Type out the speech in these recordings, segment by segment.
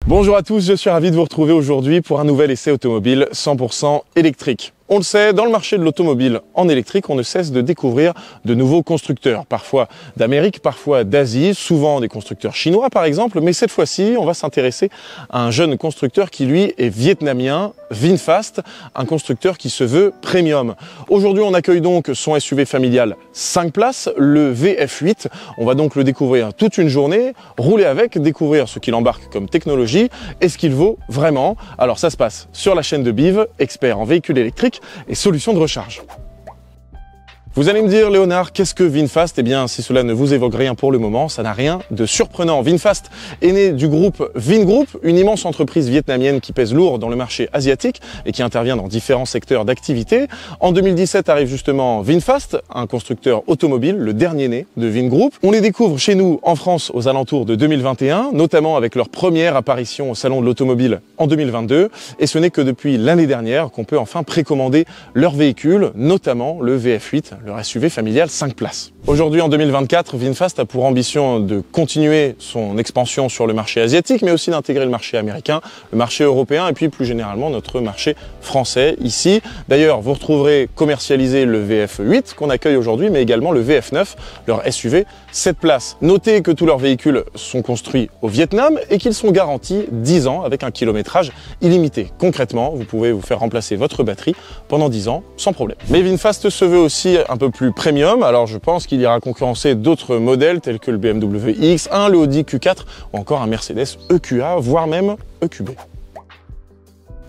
Bonjour à tous, je suis ravi de vous retrouver aujourd'hui pour un nouvel essai automobile 100% électrique. On le sait, dans le marché de l'automobile en électrique, on ne cesse de découvrir de nouveaux constructeurs, parfois d'Amérique, parfois d'Asie, souvent des constructeurs chinois par exemple, mais cette fois-ci, on va s'intéresser à un jeune constructeur qui lui est vietnamien, VinFast, un constructeur qui se veut premium. Aujourd'hui, on accueille donc son SUV familial 5 places, le VF8. On va donc le découvrir toute une journée, rouler avec, découvrir ce qu'il embarque comme technologie et ce qu'il vaut vraiment. Alors ça se passe sur la chaîne de BIV, expert en véhicules électriques et solutions de recharge. Vous allez me dire, Léonard, qu'est-ce que VinFast? Eh bien, si cela ne vous évoque rien pour le moment, ça n'a rien de surprenant. VinFast est né du groupe Vingroup, une immense entreprise vietnamienne qui pèse lourd dans le marché asiatique et qui intervient dans différents secteurs d'activité. En 2017 arrive justement VinFast, un constructeur automobile, le dernier né de Vingroup. On les découvre chez nous en France aux alentours de 2021, notamment avec leur première apparition au Salon de l'Automobile en 2022. Et ce n'est que depuis l'année dernière qu'on peut enfin précommander leurs véhicules, notamment le VF8, leur SUV familial 5 places. Aujourd'hui, en 2024, VinFast a pour ambition de continuer son expansion sur le marché asiatique, mais aussi d'intégrer le marché américain, le marché européen et puis plus généralement notre marché français ici. D'ailleurs, vous retrouverez commercialisé le VF8 qu'on accueille aujourd'hui, mais également le VF9, leur SUV 7 places. Notez que tous leurs véhicules sont construits au Vietnam et qu'ils sont garantis 10 ans avec un kilométrage illimité. Concrètement, vous pouvez vous faire remplacer votre batterie pendant 10 ans sans problème. Mais VinFast se veut aussi un peu plus premium, alors je pense qu'il ira concurrencer d'autres modèles tels que le BMW iX1, le Audi Q4 ou encore un Mercedes EQA, voire même EQB.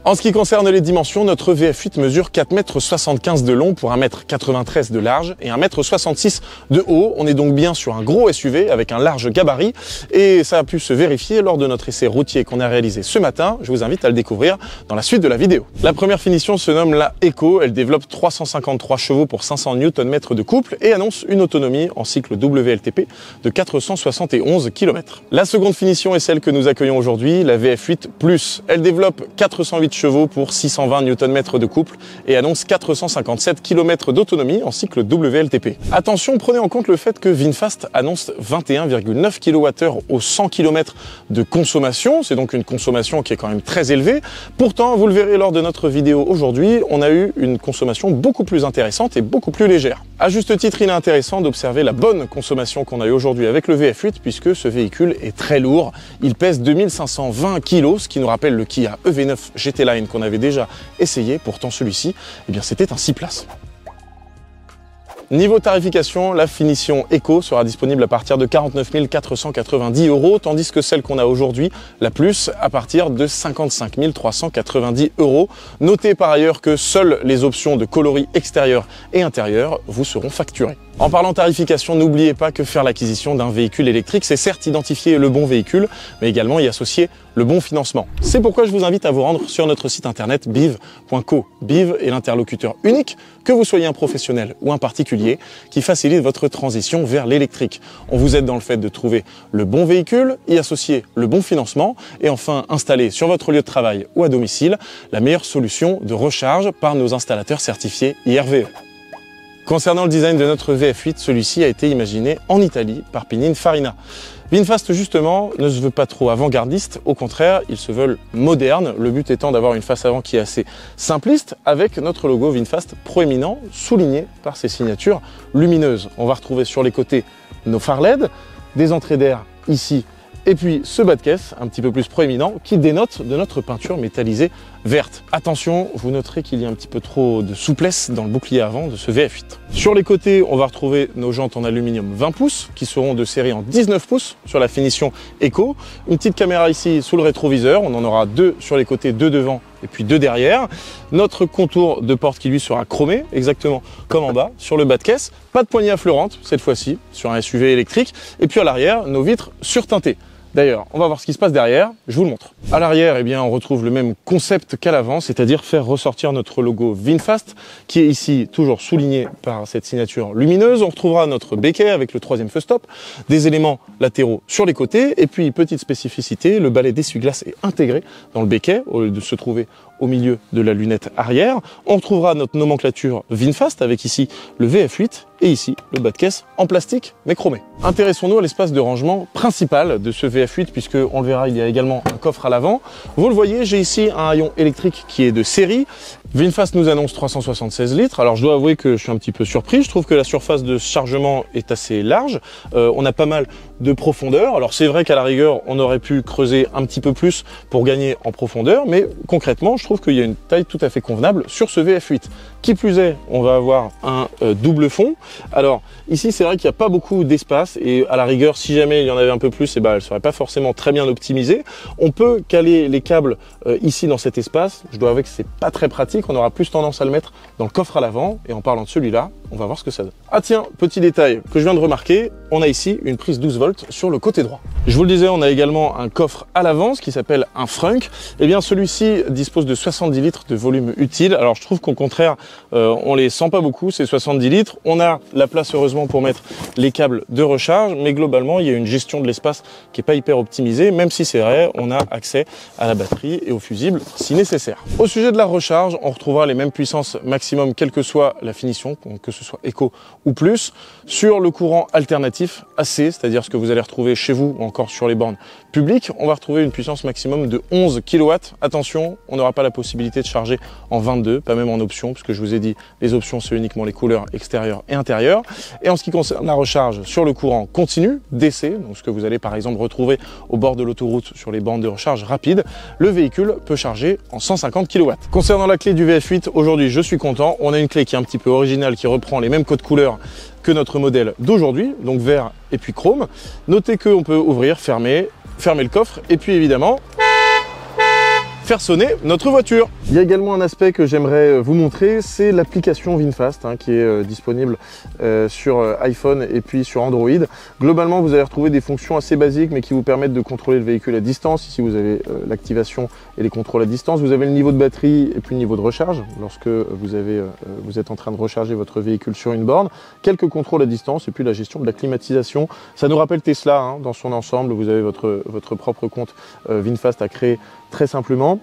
En ce qui concerne les dimensions, notre VF8 mesure 4,75 m de long pour 1,93 m de large et 1,66 m de haut. On est donc bien sur un gros SUV avec un large gabarit et ça a pu se vérifier lors de notre essai routier qu'on a réalisé ce matin. Je vous invite à le découvrir dans la suite de la vidéo. La première finition se nomme la Eco. Elle développe 353 chevaux pour 500 Nm de couple et annonce une autonomie en cycle WLTP de 471 km. La seconde finition est celle que nous accueillons aujourd'hui, la VF8+. Elle développe 408 chevaux pour 620 Nm de couple et annonce 457 km d'autonomie en cycle WLTP. Attention, prenez en compte le fait que VinFast annonce 21,9 kWh au 100 km de consommation. C'est donc une consommation qui est quand même très élevée. Pourtant, vous le verrez lors de notre vidéo aujourd'hui, on a eu une consommation beaucoup plus intéressante et beaucoup plus légère. À juste titre, il est intéressant d'observer la bonne consommation qu'on a eu aujourd'hui avec le VF8 puisque ce véhicule est très lourd. Il pèse 2520 kg, ce qui nous rappelle le Kia EV9 GT Line qu'on avait déjà essayé. Pourtant celui-ci, eh bien c'était un 6 places. Niveau tarification, la finition Eco sera disponible à partir de 49 490 €, tandis que celle qu'on a aujourd'hui, la Plus, à partir de 55 390 €. Notez par ailleurs que seules les options de coloris extérieur et intérieur vous seront facturées. En parlant tarification, n'oubliez pas que faire l'acquisition d'un véhicule électrique, c'est certes identifier le bon véhicule, mais également y associer le bon financement. C'est pourquoi je vous invite à vous rendre sur notre site internet biv.co. BIV est l'interlocuteur unique, que vous soyez un professionnel ou un particulier, qui facilite votre transition vers l'électrique. On vous aide dans le fait de trouver le bon véhicule, y associer le bon financement et enfin installer sur votre lieu de travail ou à domicile la meilleure solution de recharge par nos installateurs certifiés IRVE. Concernant le design de notre VF8, celui-ci a été imaginé en Italie par Pininfarina. VinFast justement ne se veut pas trop avant-gardiste, au contraire, ils se veulent modernes, le but étant d'avoir une face avant qui est assez simpliste, avec notre logo VinFast proéminent, souligné par ses signatures lumineuses. On va retrouver sur les côtés nos phares LED, des entrées d'air ici, et puis ce bas de caisse, un petit peu plus proéminent, qui dénote de notre peinture métallisée verte. Attention, vous noterez qu'il y a un petit peu trop de souplesse dans le bouclier avant de ce VF8. Sur les côtés, on va retrouver nos jantes en aluminium 20 pouces, qui seront de série en 19 pouces sur la finition Eco. Une petite caméra ici sous le rétroviseur, on en aura deux sur les côtés, deux devant et puis deux derrière. Notre contour de porte qui lui sera chromé, exactement comme en bas, sur le bas de caisse. Pas de poignée affleurante, cette fois-ci, sur un SUV électrique. Et puis à l'arrière, nos vitres surteintées. D'ailleurs, on va voir ce qui se passe derrière, je vous le montre. À l'arrière, eh bien, on retrouve le même concept qu'à l'avant, c'est-à-dire faire ressortir notre logo VinFast, qui est ici toujours souligné par cette signature lumineuse. On retrouvera notre béquet avec le troisième feu stop, des éléments latéraux sur les côtés, et puis petite spécificité, le balai d'essuie-glace est intégré dans le béquet, au lieu de se trouver au milieu de la lunette arrière. On retrouvera notre nomenclature VinFast avec ici le VF8 et ici le bas de caisse en plastique mais chromé. Intéressons-nous à l'espace de rangement principal de ce VF8 puisque on le verra, il y a également un coffre à l'avant. Vous le voyez, j'ai ici un haillon électrique qui est de série. VinFast nous annonce 376 litres. Alors je dois avouer que je suis un petit peu surpris. Je trouve que la surface de chargement est assez large. On a pas mal de profondeur. Alors c'est vrai qu'à la rigueur, on aurait pu creuser un petit peu plus pour gagner en profondeur, mais concrètement, je trouve qu'il y a une taille tout à fait convenable sur ce VF8. Qui plus est, on va avoir un double fond. Alors ici, c'est vrai qu'il n'y a pas beaucoup d'espace et à la rigueur, si jamais il y en avait un peu plus, eh ben, elle ne serait pas forcément très bien optimisée. On peut caler les câbles ici dans cet espace. Je dois avouer que c'est pas très pratique. On aura plus tendance à le mettre dans le coffre à l'avant. Et en parlant de celui-là, on va voir ce que ça donne. Ah tiens, petit détail que je viens de remarquer, on a ici une prise 12 volts sur le côté droit. Je vous le disais, on a également un coffre à l'avant, ce qui s'appelle un frunk. Eh bien, celui-ci dispose de 70 litres de volume utile. Alors, je trouve qu'au contraire, on les sent pas beaucoup, ces 70 litres. On a la place, heureusement, pour mettre les câbles de recharge, mais globalement, il y a une gestion de l'espace qui est pas hyper optimisée, même si c'est vrai, on a accès à la batterie et au fusible si nécessaire. Au sujet de la recharge, on retrouvera les mêmes puissances maximum, quelle que soit la finition, que ce soit Eco ou Plus, sur le courant alternatif AC, c'est-à-dire ce que vous allez retrouver chez vous ou encore sur les bornes publiques. On va retrouver une puissance maximum de 11 kW. Attention, on n'aura pas la possibilité de charger en 22, pas même en option, puisque je vous ai dit, les options, c'est uniquement les couleurs extérieures et intérieures. Et en ce qui concerne la recharge sur le courant continu, DC, donc ce que vous allez par exemple retrouver au bord de l'autoroute sur les bornes de recharge rapide, le véhicule peut charger en 150 kW. Concernant la clé du VF8, aujourd'hui, je suis content. On a une clé qui est un petit peu originale, qui reprend les mêmes codes couleurs que notre modèle d'aujourd'hui, donc vert et puis chrome. Notez qu'on peut ouvrir, fermer le coffre et puis évidemment faire sonner notre voiture. Il y a également un aspect que j'aimerais vous montrer, c'est l'application VinFast qui est disponible sur iPhone et puis sur Android. Globalement, vous allez retrouver des fonctions assez basiques mais qui vous permettent de contrôler le véhicule à distance. Ici, vous avez l'activation et les contrôles à distance. Vous avez le niveau de batterie et puis le niveau de recharge lorsque vous êtes en train de recharger votre véhicule sur une borne. Quelques contrôles à distance et puis la gestion de la climatisation. Ça nous rappelle Tesla dans son ensemble. Vous avez votre propre compte VinFast à créer très simplement.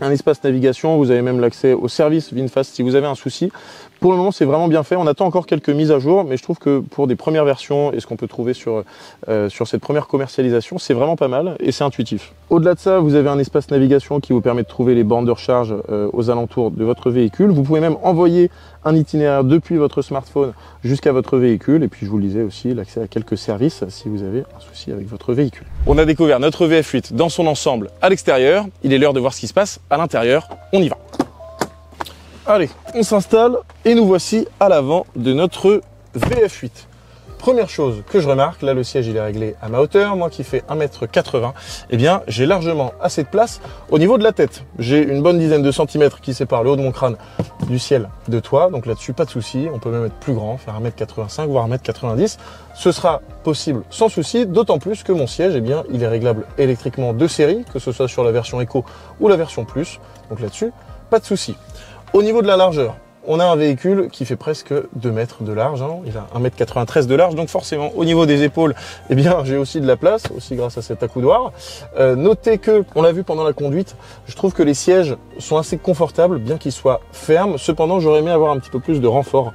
Un espace navigation, vous avez même l'accès au service VinFast si vous avez un souci. Pour le moment, c'est vraiment bien fait. On attend encore quelques mises à jour, mais je trouve que pour des premières versions et ce qu'on peut trouver sur cette première commercialisation, c'est vraiment pas mal et c'est intuitif. Au-delà de ça, vous avez un espace navigation qui vous permet de trouver les bornes de recharge aux alentours de votre véhicule. Vous pouvez même envoyer un itinéraire depuis votre smartphone jusqu'à votre véhicule. Et puis, je vous le disais aussi, l'accès à quelques services si vous avez un souci avec votre véhicule. On a découvert notre VF8 dans son ensemble à l'extérieur. Il est l'heure de voir ce qui se passe à l'intérieur. On y va. Allez, on s'installe et nous voici à l'avant de notre VF8. Première chose que je remarque, là le siège il est réglé à ma hauteur, moi qui fais 1m80, eh bien j'ai largement assez de place au niveau de la tête. J'ai une bonne dizaine de centimètres qui séparent le haut de mon crâne du ciel de toit, donc là-dessus pas de souci, on peut même être plus grand, faire 1m85 voire 1m90. Ce sera possible sans souci, d'autant plus que mon siège, eh bien, il est réglable électriquement de série, que ce soit sur la version Eco ou la version Plus, donc là-dessus pas de souci. Au niveau de la largeur, on a un véhicule qui fait presque 2 mètres de large, il a 1m93 de large, donc forcément au niveau des épaules, eh bien j'ai aussi de la place, aussi grâce à cet accoudoir. Notez que, on l'a vu pendant la conduite, je trouve que les sièges sont assez confortables, bien qu'ils soient fermes. Cependant, j'aurais aimé avoir un petit peu plus de renfort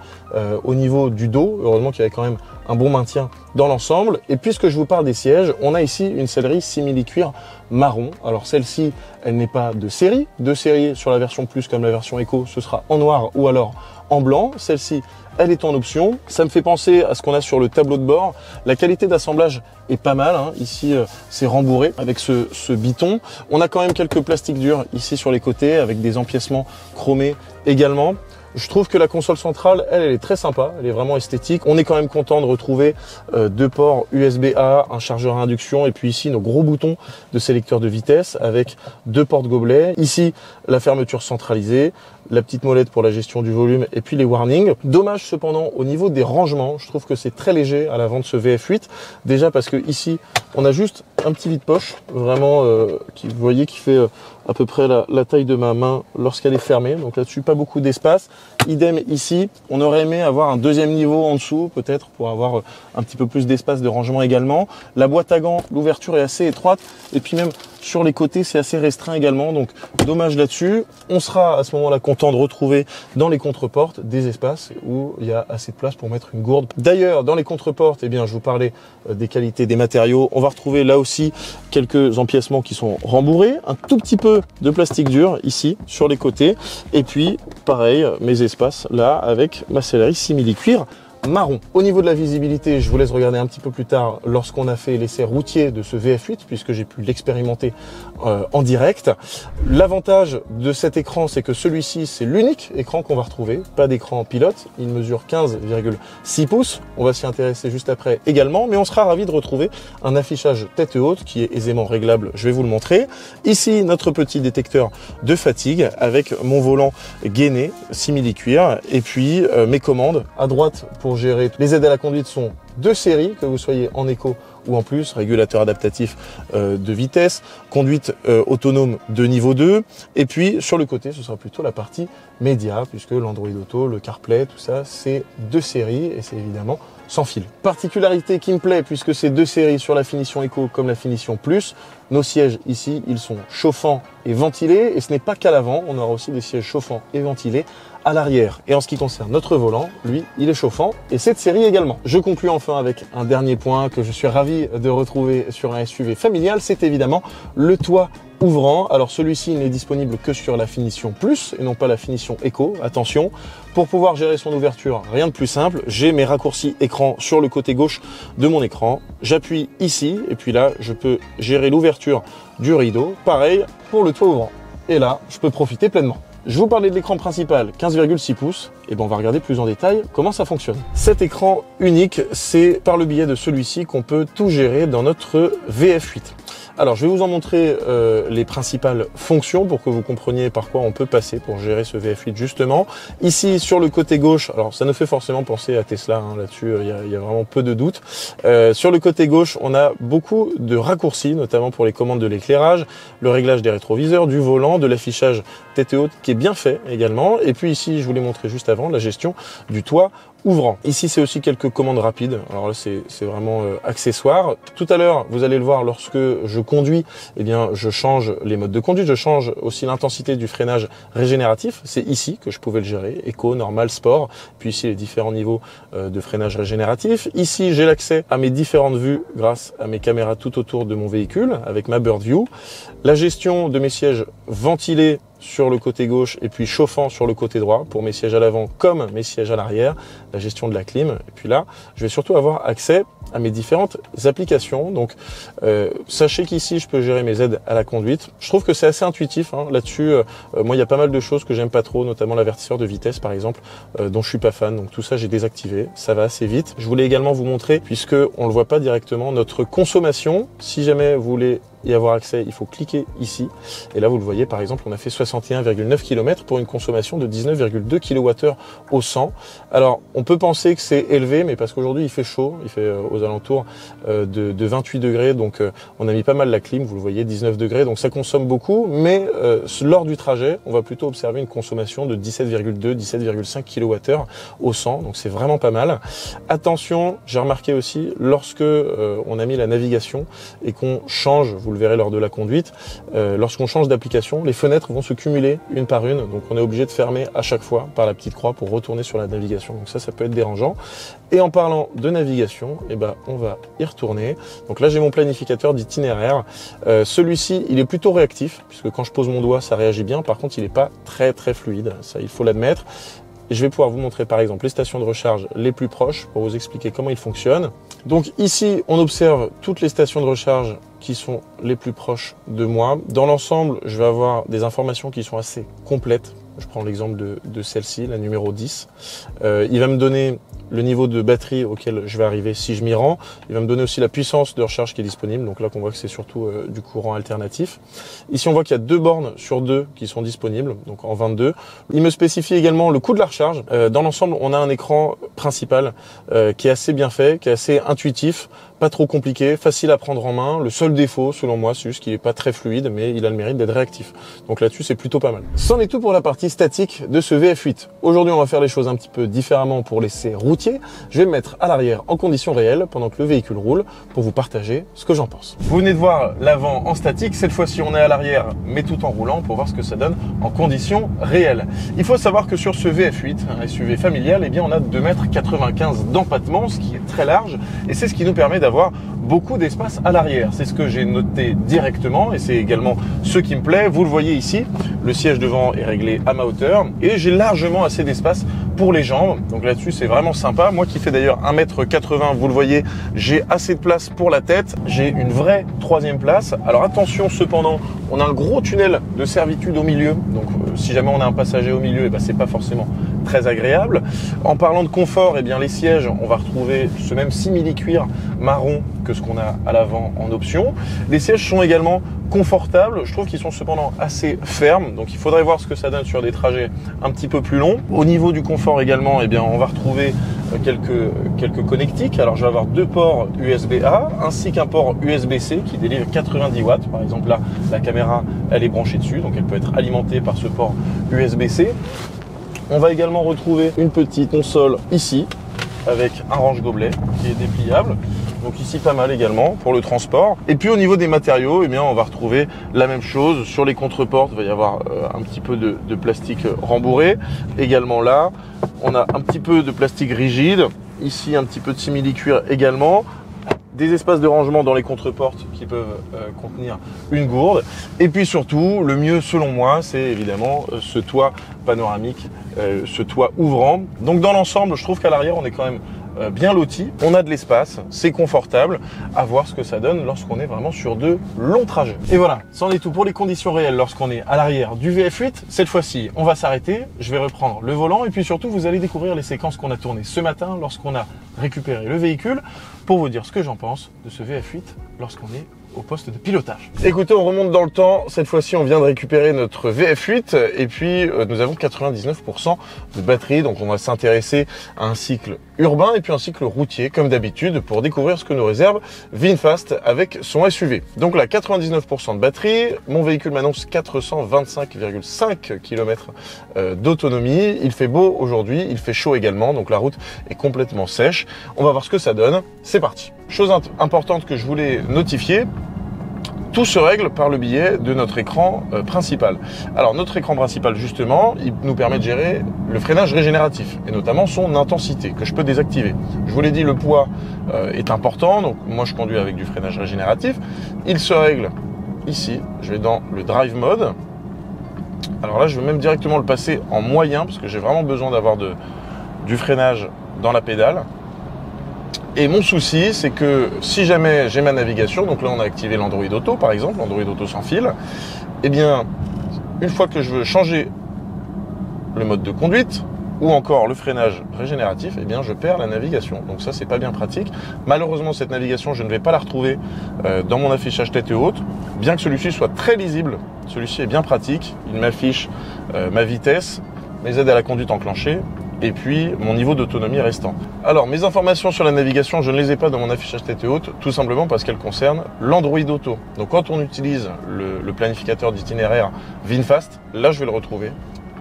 au niveau du dos. Heureusement qu'il y avait quand même un bon maintien dans l'ensemble. Et puisque je vous parle des sièges, on a ici une sellerie simili-cuir marron. Alors celle-ci, elle n'est pas de série. De série sur la version Plus comme la version Eco, ce sera en noir ou alors en blanc. Celle-ci, elle est en option. Ça me fait penser à ce qu'on a sur le tableau de bord. La qualité d'assemblage est pas mal. Ici, c'est rembourré avec ce biton. On a quand même quelques plastiques durs ici sur les côtés avec des empiècements chromés également. Je trouve que la console centrale, elle est très sympa, elle est vraiment esthétique. On est quand même content de retrouver 2 ports USB-A, un chargeur à induction et puis ici nos gros boutons de sélecteur de vitesse avec 2 portes gobelets. Ici, la fermeture centralisée, la petite molette pour la gestion du volume et puis les warnings. Dommage cependant au niveau des rangements, je trouve que c'est très léger à l'avant de ce VF8. Déjà parce que ici, on a juste un petit vide-poche, vraiment, vous voyez, qui fait à peu près la taille de ma main lorsqu'elle est fermée. Donc là-dessus, pas beaucoup d'espace. Idem ici, on aurait aimé avoir un deuxième niveau en dessous, peut-être pour avoir un petit peu plus d'espace de rangement également. La boîte à gants, l'ouverture est assez étroite et puis même sur les côtés, c'est assez restreint également. Donc dommage là-dessus. On sera à ce moment-là content de retrouver dans les contreportes des espaces où il y a assez de place pour mettre une gourde. D'ailleurs, dans les contreportes, eh bien, je vous parlais des qualités des matériaux. On va retrouver là aussi quelques empiècements qui sont rembourrés, un tout petit peu de plastique dur ici sur les côtés. Et puis, pareil, mes espaces là avec ma sellerie simili-cuir marron. Au niveau de la visibilité, je vous laisse regarder un petit peu plus tard lorsqu'on a fait l'essai routier de ce VF8 puisque j'ai pu l'expérimenter en direct. L'avantage de cet écran, c'est que celui-ci, c'est l'unique écran qu'on va retrouver, pas d'écran pilote. Il mesure 15,6 pouces. On va s'y intéresser juste après également, mais on sera ravi de retrouver un affichage tête haute qui est aisément réglable. Je vais vous le montrer. Ici, notre petit détecteur de fatigue avec mon volant gainé, simili-cuir, et puis mes commandes à droite pour gérer. Les aides à la conduite sont de série, que vous soyez en éco ou en plus, régulateur adaptatif de vitesse, conduite autonome de niveau 2, et puis sur le côté, ce sera plutôt la partie média, puisque l'Android Auto, le CarPlay, tout ça, c'est de série et c'est évidemment sans fil. Particularité qui me plaît, puisque c'est de série sur la finition Eco comme la finition Plus, nos sièges ici, ils sont chauffants et ventilés, et ce n'est pas qu'à l'avant, on aura aussi des sièges chauffants et ventilés à l'arrière. Et en ce qui concerne notre volant, lui, il est chauffant, et cette série également. Je conclue enfin avec un dernier point que je suis ravi de retrouver sur un SUV familial, c'est évidemment le toit ouvrant. Alors celui-ci n'est disponible que sur la finition Plus et non pas la finition Eco. Attention, pour pouvoir gérer son ouverture, rien de plus simple. J'ai mes raccourcis écran sur le côté gauche de mon écran. J'appuie ici et puis là, je peux gérer l'ouverture du rideau. Pareil pour le toit ouvrant. Et là, je peux profiter pleinement. Je vous parlais de l'écran principal, 15,6 pouces. Et ben on va regarder plus en détail comment ça fonctionne. Cet écran unique, c'est par le biais de celui-ci qu'on peut tout gérer dans notre VF8. Alors, je vais vous en montrer les principales fonctions pour que vous compreniez par quoi on peut passer pour gérer ce VF8 justement. Ici, sur le côté gauche, alors ça nous fait forcément penser à Tesla, hein, là-dessus, il y a vraiment peu de doute. Sur le côté gauche, on a beaucoup de raccourcis, notamment pour les commandes de l'éclairage, le réglage des rétroviseurs, du volant, de l'affichage tête haute qui est bien fait également. Et puis ici, je vous l'ai montré juste avant, la gestion du toit ouvrant. Ici, c'est aussi quelques commandes rapides. Alors là, c'est vraiment accessoire. Tout à l'heure, vous allez le voir, lorsque je conduis, eh bien, je change les modes de conduite. Je change aussi l'intensité du freinage régénératif. C'est ici que je pouvais le gérer. Éco, normal, sport. Puis ici, les différents niveaux de freinage régénératif. Ici, j'ai l'accès à mes différentes vues grâce à mes caméras tout autour de mon véhicule avec ma Bird View. La gestion de mes sièges ventilés sur le côté gauche et puis chauffant sur le côté droit pour mes sièges à l'avant comme mes sièges à l'arrière, la gestion de la clim. Et puis là, je vais surtout avoir accès à mes différentes applications. Donc, sachez qu'ici, je peux gérer mes aides à la conduite. Je trouve que c'est assez intuitif hein. Là-dessus. Moi, il y a pas mal de choses que j'aime pas trop, notamment l'avertisseur de vitesse, par exemple, dont je suis pas fan. Donc tout ça, j'ai désactivé. Ça va assez vite. Je voulais également vous montrer, puisque on le voit pas directement, notre consommation. Si jamais vous voulez y avoir accès, il faut cliquer ici. Et là, vous le voyez, par exemple, on a fait 61,9 km pour une consommation de 19,2 kWh au 100. Alors, on peut penser que c'est élevé, mais parce qu'aujourd'hui, il fait chaud. Il fait aux alentours de 28 degrés. Donc, on a mis pas mal la clim. Vous le voyez, 19 degrés. Donc, ça consomme beaucoup. Mais lors du trajet, on va plutôt observer une consommation de 17,2, 17,5 kWh au 100. Donc, c'est vraiment pas mal. Attention, j'ai remarqué aussi, lorsque on a mis la navigation et qu'on change, vous le verrez lors de la conduite, lorsqu'on change d'application, les fenêtres vont se cumuler une par une, donc on est obligé de fermer à chaque fois par la petite croix pour retourner sur la navigation, donc ça peut être dérangeant. Et en parlant de navigation, eh ben, on va y retourner. Donc là j'ai mon planificateur d'itinéraire, celui-ci il est plutôt réactif, puisque quand je pose mon doigt ça réagit bien, par contre il n'est pas très fluide, ça il faut l'admettre. Et je vais pouvoir vous montrer par exemple les stations de recharge les plus proches pour vous expliquer comment ils fonctionnent. Donc ici, on observe toutes les stations de recharge qui sont les plus proches de moi. Dans l'ensemble, je vais avoir des informations qui sont assez complètes. Je prends l'exemple de celle-ci, la numéro 10. Il va me donner le niveau de batterie auquel je vais arriver si je m'y rends. Il va me donner aussi la puissance de recharge qui est disponible. Donc là, qu'on voit que c'est surtout du courant alternatif. Ici, on voit qu'il y a 2 bornes sur 2 qui sont disponibles, donc en 22. Il me spécifie également le coût de la recharge. Dans l'ensemble, on a un écran principal qui est assez bien fait, qui est assez intuitif, pas trop compliqué, facile à prendre en main. Le seul défaut, selon moi, c'est juste qu'il n'est pas très fluide, mais il a le mérite d'être réactif. Donc là-dessus, c'est plutôt pas mal. C'en est tout pour la partie statique de ce VF8. Aujourd'hui, on va faire les choses un petit peu différemment pour l'essai routier. Je vais me mettre à l'arrière en conditions réelles pendant que le véhicule roule pour vous partager ce que j'en pense. Vous venez de voir l'avant en statique. Cette fois-ci, on est à l'arrière, mais tout en roulant pour voir ce que ça donne en conditions réelles. Il faut savoir que sur ce VF8, un SUV familial, eh bien, on a 2,95 m d'empattement, ce qui est très large, et c'est ce qui nous permet d'avoir beaucoup d'espace à l'arrière. C'est ce que j'ai noté directement et c'est également ce qui me plaît. Vous le voyez ici, le siège devant est réglé à ma hauteur et j'ai largement assez d'espace pour les jambes. Donc là-dessus, c'est vraiment sympa. Moi qui fais d'ailleurs 1,80 m, vous le voyez, j'ai assez de place pour la tête. J'ai une vraie 3e place. Alors attention cependant, on a un gros tunnel de servitude au milieu. Donc si jamais on a un passager au milieu, eh ben, c'est pas forcément très agréable. En parlant de confort, eh bien les sièges, on va retrouver ce même simili-cuir marron que ce qu'on a à l'avant en option. Les sièges sont également confortables. Je trouve qu'ils sont cependant assez fermes. Donc il faudrait voir ce que ça donne sur des trajets un petit peu plus longs. Au niveau du confort également, eh bien on va retrouver quelques connectiques. Alors je vais avoir 2 ports USB-A ainsi qu'un port USB-C qui délivre 90 watts. Par exemple là, la caméra elle est branchée dessus, donc elle peut être alimentée par ce port USB-C. On va également retrouver une petite console ici avec un range-gobelet qui est dépliable. Donc ici pas mal également pour le transport. Et puis au niveau des matériaux, eh bien, on va retrouver la même chose. Sur les contreportes, il va y avoir un petit peu de plastique rembourré. Également là, on a un petit peu de plastique rigide. Ici un petit peu de simili-cuir également. Des espaces de rangement dans les contreportes qui peuvent contenir une gourde. Et puis surtout, le mieux selon moi, c'est évidemment ce toit panoramique, ce toit ouvrant. Donc dans l'ensemble, je trouve qu'à l'arrière, on est quand même bien loti. On a de l'espace, c'est confortable. À voir ce que ça donne lorsqu'on est vraiment sur de longs trajets. Et voilà, c'en est tout pour les conditions réelles lorsqu'on est à l'arrière du VF8. Cette fois-ci, on va s'arrêter. Je vais reprendre le volant et puis surtout, vous allez découvrir les séquences qu'on a tournées ce matin lorsqu'on a récupéré le véhicule pour vous dire ce que j'en pense de ce VF8 lorsqu'on est au poste de pilotage. Écoutez, on remonte dans le temps. Cette fois-ci, on vient de récupérer notre VF8 et puis nous avons 99% de batterie. Donc, on va s'intéresser à un cycle urbain et puis un cycle routier, comme d'habitude, pour découvrir ce que nous réserve VinFast avec son SUV. Donc là, 99% de batterie. Mon véhicule m'annonce 425,5 km d'autonomie. Il fait beau aujourd'hui, il fait chaud également. Donc, la route est complètement sèche. On va voir ce que ça donne. C'est parti. Chose importante que je voulais notifier, tout se règle par le biais de notre écran principal. Alors notre écran principal justement, il nous permet de gérer le freinage régénératif et notamment son intensité que je peux désactiver. Je vous l'ai dit, le poids est important, donc moi je conduis avec du freinage régénératif. Il se règle ici, je vais dans le drive mode. Alors là je vais même directement le passer en moyen parce que j'ai vraiment besoin d'avoir du freinage dans la pédale. Et mon souci, c'est que si jamais j'ai ma navigation, donc là on a activé l'Android Auto par exemple, l'Android Auto sans fil, eh bien, une fois que je veux changer le mode de conduite ou encore le freinage régénératif, eh bien je perds la navigation. Donc ça, c'est pas bien pratique. Malheureusement, cette navigation, je ne vais pas la retrouver dans mon affichage tête haute, bien que celui-ci soit très lisible. Celui-ci est bien pratique. Il m'affiche ma vitesse, mes aides à la conduite enclenchées, et puis mon niveau d'autonomie restant. Alors mes informations sur la navigation, je ne les ai pas dans mon affichage tête haute, tout simplement parce qu'elles concernent l'Android Auto. Donc quand on utilise le planificateur d'itinéraire VinFast, là je vais le retrouver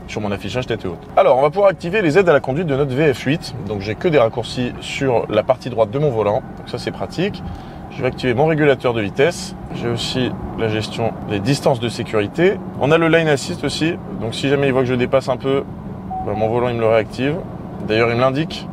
sur mon affichage tête haute. Alors on va pouvoir activer les aides à la conduite de notre VF8. Donc j'ai que des raccourcis sur la partie droite de mon volant, donc ça c'est pratique. Je vais activer mon régulateur de vitesse. J'ai aussi la gestion des distances de sécurité. On a le Lane Assist aussi, donc si jamais il voit que je dépasse un peu, mon volant il me le réactive. D'ailleurs il me l'indique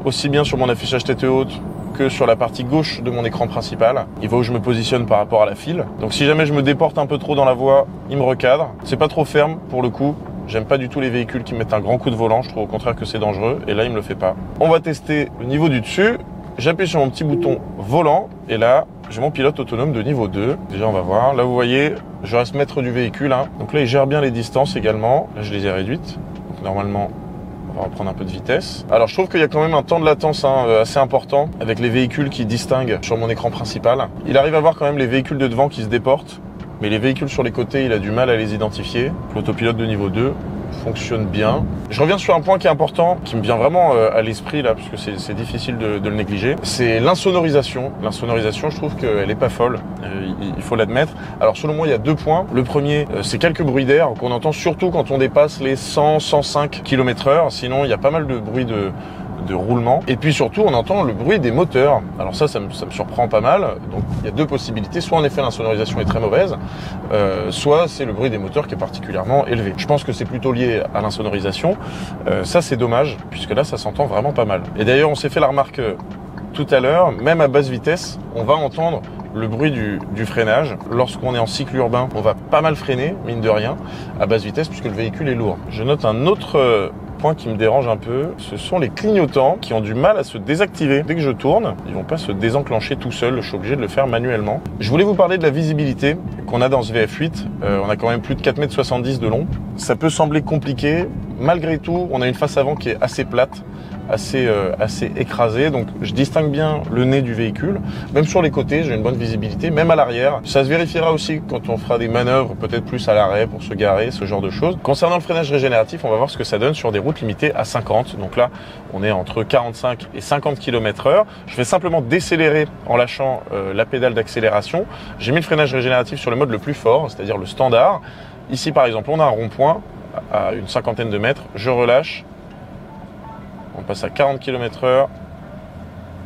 aussi bien sur mon affichage tête haute que sur la partie gauche de mon écran principal. Il voit où je me positionne par rapport à la file. Donc si jamais je me déporte un peu trop dans la voie, il me recadre. C'est pas trop ferme pour le coup. J'aime pas du tout les véhicules qui mettent un grand coup de volant. Je trouve au contraire que c'est dangereux. Et là il me le fait pas. On va tester le niveau du dessus. J'appuie sur mon petit bouton volant. Et là j'ai mon pilote autonome de niveau 2. Déjà on va voir. Là vous voyez, je reste maître du véhicule. Donc là il gère bien les distances également. Là je les ai réduites. Normalement, On va reprendre un peu de vitesse. Alors je trouve qu'il y a quand même un temps de latence assez important avec les véhicules qui distinguent sur mon écran principal. Il arrive à voir quand même les véhicules de devant qui se déportent, mais les véhicules sur les côtés, il a du mal à les identifier. L'autopilote de niveau 2 fonctionne bien. Je reviens sur un point qui est important, qui me vient vraiment à l'esprit là, parce que c'est difficile de le négliger. C'est l'insonorisation. L'insonorisation, je trouve qu'elle est pas folle, il faut l'admettre. Alors selon moi, il y a 2 points. Le premier, c'est quelques bruits d'air qu'on entend surtout quand on dépasse les 100-105 km/h. Sinon, il y a pas mal de bruit de roulement. Et puis surtout, on entend le bruit des moteurs. Alors ça me surprend pas mal. Donc il y a 2 possibilités. Soit en effet l'insonorisation est très mauvaise, soit c'est le bruit des moteurs qui est particulièrement élevé. Je pense que c'est plutôt lié à l'insonorisation. Ça c'est dommage, puisque là ça s'entend vraiment pas mal. Et d'ailleurs on s'est fait la remarque tout à l'heure, même à basse vitesse, on va entendre le bruit du freinage. Lorsqu'on est en cycle urbain, on va pas mal freiner, mine de rien, à basse vitesse, puisque le véhicule est lourd. Je note un autre point qui me dérange un peu, ce sont les clignotants qui ont du mal à se désactiver. Dès que je tourne, ils vont pas se désenclencher tout seuls, je suis obligé de le faire manuellement. Je voulais vous parler de la visibilité qu'on a dans ce VF8. On a quand même plus de 4,70 m de long. Ça peut sembler compliqué. Malgré tout, on a une face avant qui est assez plate, assez écrasé, donc je distingue bien le nez du véhicule. Même sur les côtés, j'ai une bonne visibilité, même à l'arrière. Ça se vérifiera aussi quand on fera des manœuvres, peut-être plus à l'arrêt pour se garer, ce genre de choses. Concernant le freinage régénératif, on va voir ce que ça donne sur des routes limitées à 50. Donc là, on est entre 45 et 50 km/h. Je vais simplement décélérer en lâchant la pédale d'accélération. J'ai mis le freinage régénératif sur le mode le plus fort, c'est-à-dire le standard. Ici, par exemple, on a un rond-point à une cinquantaine de mètres. Je relâche. On passe à 40 km/h,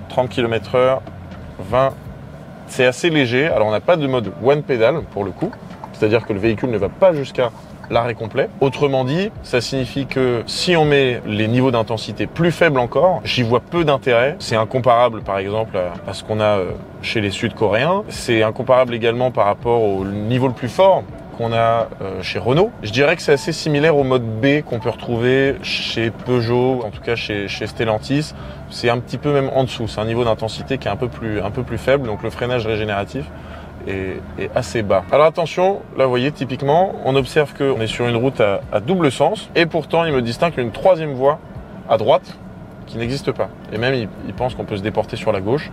30 km/h, 20. C'est assez léger. Alors, on n'a pas de mode one pedal pour le coup. C'est-à-dire que le véhicule ne va pas jusqu'à l'arrêt complet. Autrement dit, ça signifie que si on met les niveaux d'intensité plus faibles encore, j'y vois peu d'intérêt. C'est incomparable, par exemple, à ce qu'on a chez les Sud-Coréens. C'est incomparable également par rapport au niveau le plus fort qu'on a chez Renault. Je dirais que c'est assez similaire au mode B qu'on peut retrouver chez Peugeot, en tout cas chez Stellantis. C'est un petit peu même en dessous. C'est un niveau d'intensité qui est un peu plus faible, donc le freinage régénératif est assez bas. Alors attention, là vous voyez typiquement, on observe qu'on est sur une route à double sens, et pourtant il me distingue une 3e voie à droite qui n'existe pas. Et même il pense qu'on peut se déporter sur la gauche.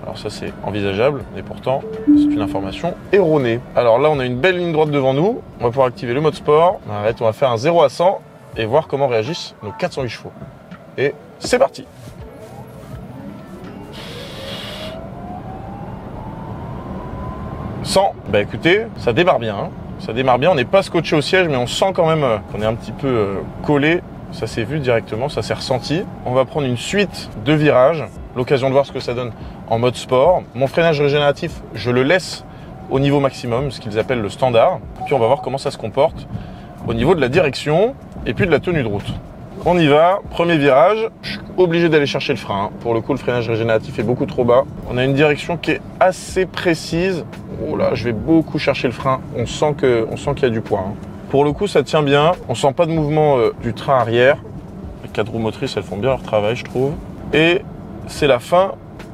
Alors ça c'est envisageable, mais pourtant c'est une information erronée. Alors là on a une belle ligne droite devant nous, on va pouvoir activer le mode sport. Arrête, on va faire un 0 à 100 et voir comment réagissent nos 408 chevaux. Et c'est parti. Bah écoutez, ça démarre bien, hein. Ça démarre bien, on n'est pas scotché au siège, mais on sent quand même qu'on est un petit peu collé. Ça s'est vu directement, ça s'est ressenti. On va prendre une suite de virages, l'occasion de voir ce que ça donne en mode sport. Mon freinage régénératif, je le laisse au niveau maximum, ce qu'ils appellent le standard. Puis on va voir comment ça se comporte au niveau de la direction et puis de la tenue de route. On y va, premier virage, je suis obligé d'aller chercher le frein. Pour le coup, le freinage régénératif est beaucoup trop bas. On a une direction qui est assez précise. Oh là, je vais beaucoup chercher le frein. On sent qu'il y a du poids, hein. Pour le coup, ça tient bien. On sent pas de mouvement du train arrière. Les 4 roues motrices, elles font bien leur travail, je trouve. Et c'est la fin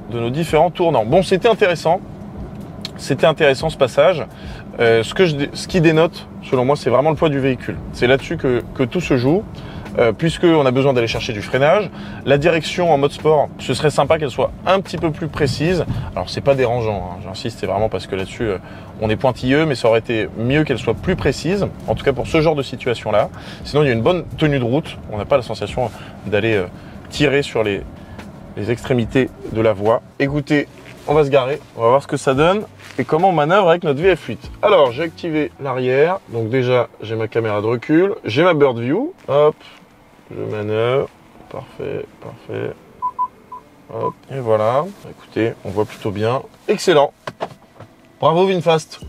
de nos différents tournants. Bon, c'était intéressant. C'était intéressant ce passage. Ce qui dénote, selon moi, c'est vraiment le poids du véhicule. C'est là-dessus que tout se joue. Puisqu'on a besoin d'aller chercher du freinage. La direction en mode sport, ce serait sympa qu'elle soit un petit peu plus précise. Alors c'est pas dérangeant, hein, j'insiste, c'est vraiment parce que là-dessus on est pointilleux, mais ça aurait été mieux qu'elle soit plus précise, en tout cas pour ce genre de situation-là. Sinon il y a une bonne tenue de route, on n'a pas la sensation d'aller tirer sur les extrémités de la voie. Écoutez, on va se garer, on va voir ce que ça donne et comment on manœuvre avec notre VF8. Alors j'ai activé l'arrière, donc déjà j'ai ma caméra de recul, j'ai ma bird view, hop. Je manœuvre, parfait, parfait. Hop, et voilà. Écoutez, on voit plutôt bien. Excellent. Bravo VinFast.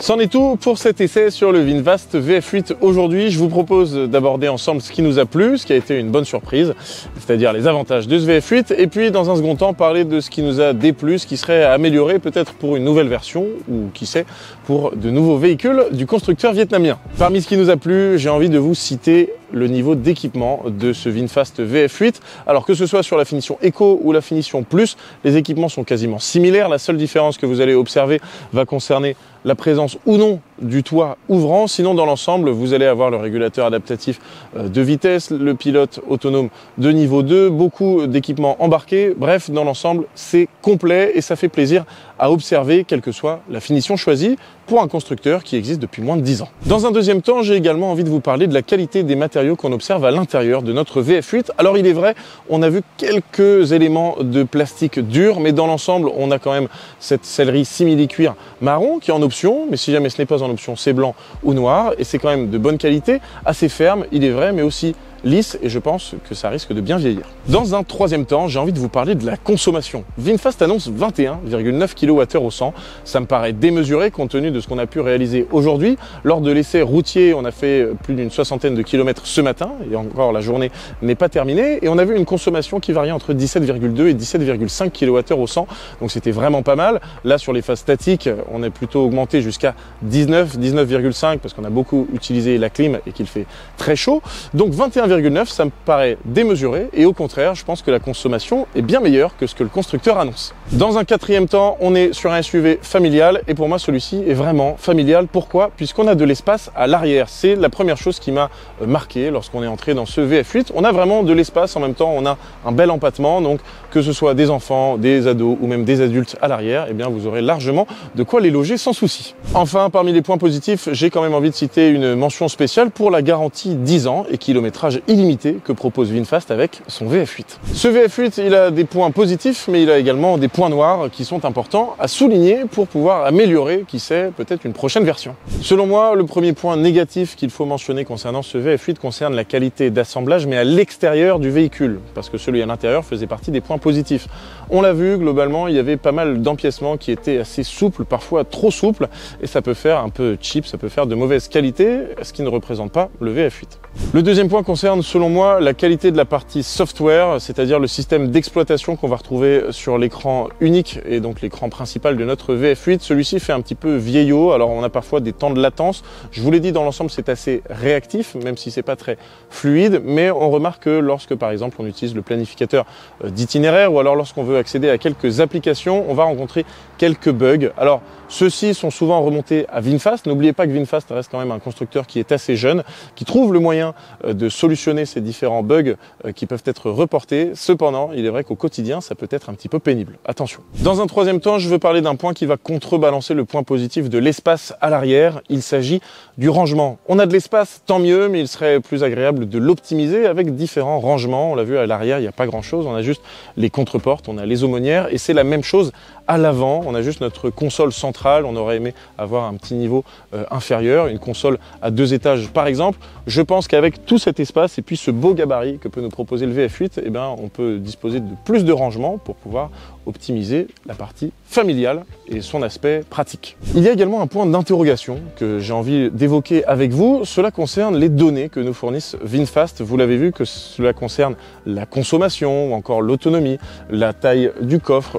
C'en est tout pour cet essai sur le VinFast VF8. Aujourd'hui, je vous propose d'aborder ensemble ce qui nous a plu, ce qui a été une bonne surprise, c'est-à-dire les avantages de ce VF8, et puis dans un second temps, parler de ce qui nous a déplu, ce qui serait amélioré peut-être pour une nouvelle version, ou qui sait, pour de nouveaux véhicules du constructeur vietnamien. Parmi ce qui nous a plu, j'ai envie de vous citer le niveau d'équipement de ce VinFast VF8. Alors que ce soit sur la finition Eco ou la finition Plus, les équipements sont quasiment similaires. La seule différence que vous allez observer va concerner la présence ou non du toit ouvrant. Sinon, dans l'ensemble, vous allez avoir le régulateur adaptatif de vitesse, le pilote autonome de niveau 2, beaucoup d'équipements embarqués. Bref, dans l'ensemble, c'est complet et ça fait plaisir à observer, quelle que soit la finition choisie pour un constructeur qui existe depuis moins de 10 ans. Dans un deuxième temps, j'ai également envie de vous parler de la qualité des matériaux qu'on observe à l'intérieur de notre VF8. Alors il est vrai, on a vu quelques éléments de plastique dur, mais dans l'ensemble, on a quand même cette sellerie simili-cuir marron qui est en option, mais si jamais ce n'est pas en option, c'est blanc ou noir, et c'est quand même de bonne qualité, assez ferme, il est vrai, mais aussi lisse, et je pense que ça risque de bien vieillir. Dans un troisième temps, j'ai envie de vous parler de la consommation. VinFast annonce 21,9 kWh au 100. Ça me paraît démesuré compte tenu de ce qu'on a pu réaliser aujourd'hui. Lors de l'essai routier, on a fait plus d'une 60aine de kilomètres ce matin, et encore la journée n'est pas terminée, et on a vu une consommation qui variait entre 17,2 et 17,5 kWh au 100. Donc c'était vraiment pas mal. Là, sur les phases statiques, on est plutôt augmenté jusqu'à 19, 19,5 parce qu'on a beaucoup utilisé la clim et qu'il fait très chaud. Donc 21,9, ça me paraît démesuré et au contraire, je pense que la consommation est bien meilleure que ce que le constructeur annonce. Dans un quatrième temps, on est sur un SUV familial et pour moi, celui-ci est vraiment familial. Pourquoi? Puisqu'on a de l'espace à l'arrière. C'est la première chose qui m'a marqué lorsqu'on est entré dans ce VF8. On a vraiment de l'espace, en même temps, on a un bel empattement. Donc, que ce soit des enfants, des ados ou même des adultes à l'arrière, eh bien, vous aurez largement de quoi les loger sans souci. Enfin, parmi les points positifs, j'ai quand même envie de citer une mention spéciale pour la garantie 10 ans et kilométrage illimité que propose VinFast avec son VF8. Ce VF8, il a des points positifs, mais il a également des points noirs qui sont importants à souligner pour pouvoir améliorer, qui sait, peut-être une prochaine version. Selon moi, le premier point négatif qu'il faut mentionner concernant ce VF8 concerne la qualité d'assemblage, mais à l'extérieur du véhicule, parce que celui à l'intérieur faisait partie des points positifs. On l'a vu, globalement, il y avait pas mal d'empiècements qui étaient assez souples, parfois trop souples, et ça peut faire un peu cheap, ça peut faire de mauvaise qualité, ce qui ne représente pas le VF8. Le deuxième point concerne, selon moi, la qualité de la partie software, c'est-à-dire le système d'exploitation qu'on va retrouver sur l'écran unique et donc l'écran principal de notre VF8. Celui-ci fait un petit peu vieillot, alors on a parfois des temps de latence. Je vous l'ai dit, dans l'ensemble, c'est assez réactif, même si c'est pas très fluide, mais on remarque que lorsque, par exemple, on utilise le planificateur d'itinéraire ou alors lorsqu'on veut accéder à quelques applications, on va rencontrer quelques bugs. Alors, ceux-ci sont souvent remontés à VinFast. N'oubliez pas que VinFast reste quand même un constructeur qui est assez jeune, qui trouve le moyen de solutionner ces différents bugs qui peuvent être reportés. Cependant, il est vrai qu'au quotidien, ça peut être un petit peu pénible. Attention. Dans un troisième temps, je veux parler d'un point qui va contrebalancer le point positif de l'espace à l'arrière. Il s'agit du rangement. On a de l'espace, tant mieux, mais il serait plus agréable de l'optimiser avec différents rangements. On l'a vu à l'arrière, il n'y a pas grand-chose. On a juste les contreportes, on a les aumônières et c'est la même chose à l'avant. On a juste notre console centrale. On aurait aimé avoir un petit niveau inférieur, une console à 2 étages par exemple. Je pense qu'avec tout cet espace et puis ce beau gabarit que peut nous proposer le VF8, eh ben, on peut disposer de plus de rangement pour pouvoir optimiser la partie familiale et son aspect pratique. Il y a également un point d'interrogation que j'ai envie d'évoquer avec vous. Cela concerne les données que nous fournissent VinFast. Vous l'avez vu que cela concerne la consommation ou encore l'autonomie, la taille du coffre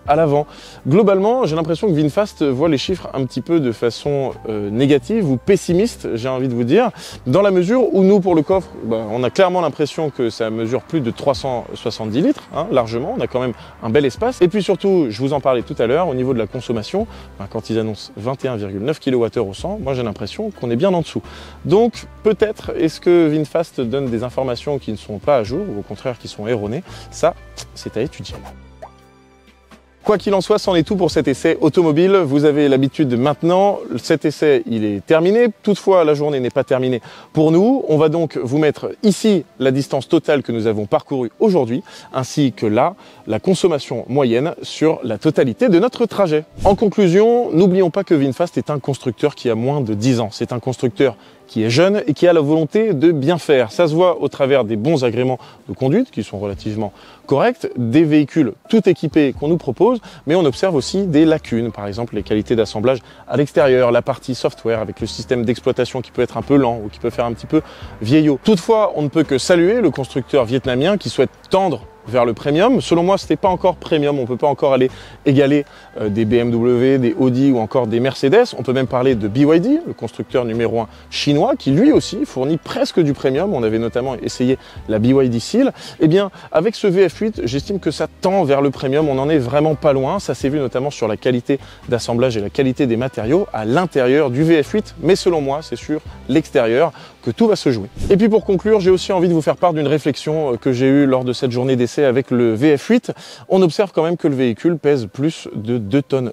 à l'avant. Globalement, j'ai l'impression que VinFast voit les chiffres un petit peu de façon négative ou pessimiste, j'ai envie de vous dire, dans la mesure où nous, pour le coffre, on a clairement l'impression que ça mesure plus de 370 litres, largement. On a quand même un bel espace. Et puis surtout, je vous en parlais tout à l'heure, au niveau de la consommation, quand ils annoncent 21,9 kWh au 100, moi j'ai l'impression qu'on est bien en dessous. Donc peut-être est-ce que VinFast donne des informations qui ne sont pas à jour ou au contraire qui sont erronées. Ça, c'est à étudier. Quoi qu'il en soit, c'en est tout pour cet essai automobile. Vous avez l'habitude maintenant, cet essai, il est terminé. Toutefois, la journée n'est pas terminée pour nous. On va donc vous mettre ici la distance totale que nous avons parcourue aujourd'hui, ainsi que là, la consommation moyenne sur la totalité de notre trajet. En conclusion, n'oublions pas que VinFast est un constructeur qui a moins de 10 ans. C'est un constructeur qui est jeune et qui a la volonté de bien faire. Ça se voit au travers des bons agréments de conduite qui sont relativement corrects, des véhicules tout équipés qu'on nous propose, mais on observe aussi des lacunes, par exemple les qualités d'assemblage à l'extérieur, la partie software avec le système d'exploitation qui peut être un peu lent ou qui peut faire un petit peu vieillot. Toutefois, on ne peut que saluer le constructeur vietnamien qui souhaite tendre vers le premium. Selon moi, ce n'est pas encore premium, on ne peut pas encore aller égaler des BMW, des Audi ou encore des Mercedes. On peut même parler de BYD, le constructeur numéro 1 chinois, qui lui aussi fournit presque du premium. On avait notamment essayé la BYD Seal. Eh bien, avec ce VF8, j'estime que ça tend vers le premium. On n'en est vraiment pas loin. Ça s'est vu notamment sur la qualité d'assemblage et la qualité des matériaux à l'intérieur du VF8. Mais selon moi, c'est sur l'extérieur que tout va se jouer. Et puis pour conclure, j'ai aussi envie de vous faire part d'une réflexion que j'ai eue lors de cette journée d'essai avec le VF8. On observe quand même que le véhicule pèse plus de 2,5 tonnes,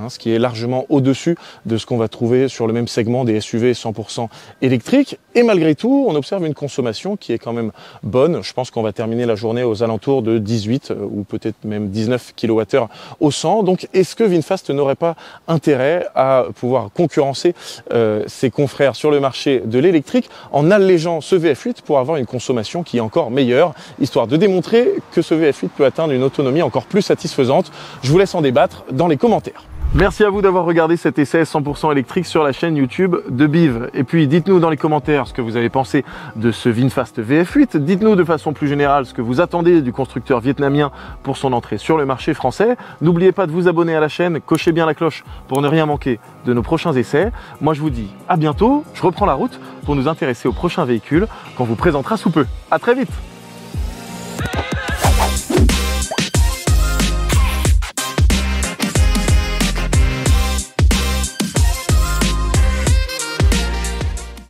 ce qui est largement au-dessus de ce qu'on va trouver sur le même segment des SUV 100% électriques. Et malgré tout, on observe une consommation qui est quand même bonne. Je pense qu'on va terminer la journée aux alentours de 18 ou peut-être même 19 kWh au 100. Donc est-ce que VinFast n'aurait pas intérêt à pouvoir concurrencer ses confrères sur le marché de l'électrique en allégeant ce VF8 pour avoir une consommation qui est encore meilleure, histoire de démontrer que ce VF8 peut atteindre une autonomie encore plus satisfaisante? Je vous laisse en débattre dans les commentaires. Merci à vous d'avoir regardé cet essai 100% électrique sur la chaîne YouTube de BIV. Et puis dites-nous dans les commentaires ce que vous avez pensé de ce VinFast VF8. Dites-nous de façon plus générale ce que vous attendez du constructeur vietnamien pour son entrée sur le marché français. N'oubliez pas de vous abonner à la chaîne, cochez bien la cloche pour ne rien manquer de nos prochains essais. Moi je vous dis à bientôt, je reprends la route pour nous intéresser au prochain véhicule qu'on vous présentera sous peu. À très vite!